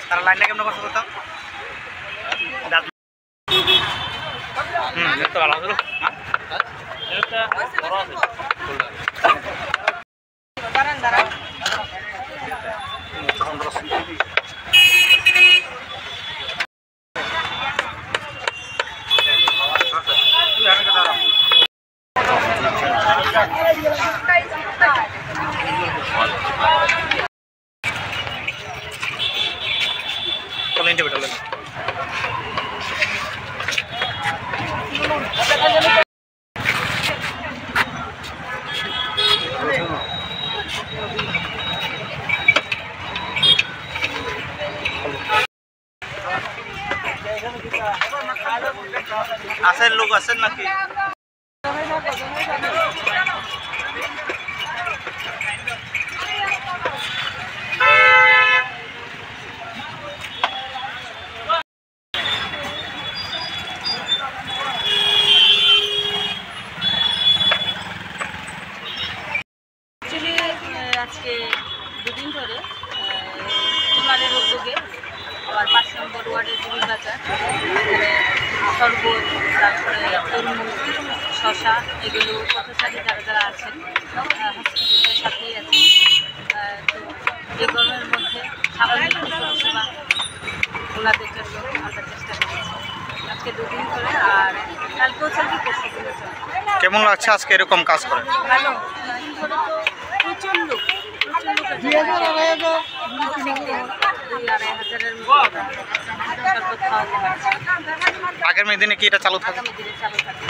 তারা লাইনটা কেমন কষ্ট করতাম দেখতে ভালো হলো আছেন লোক আছেন নাকি আজকে দুদিন ধরে হিমালয়ের উদ্যোগে আবার ৫ নম্বর ওয়ার্ডের জুড়ি বাজার শরবত, তারপরে তরমুজ, শশা, এগুলো পথচারী যারা যারা আছেন হসপিটালের সাথেই আছেন। তো এই গরমের মধ্যে স্বাভাবিক পরিষেবা ওনাদের জন্য আমরা চেষ্টা করেছি আজকে দুদিন ধরে, আর কালকেও চলবে, পরশু দিনও চলবে। কেমন লাগছে আজকে এরকম কাজ করে? ভালো, দুদিন ধরে তো প্রচুর লোক ২-২.৫ হাজারের মতো শরবত খাওয়াতে পারছি। আগামী দিনে কি এটা চালু থাকবে? আগামী দিনে চালু থাকবে।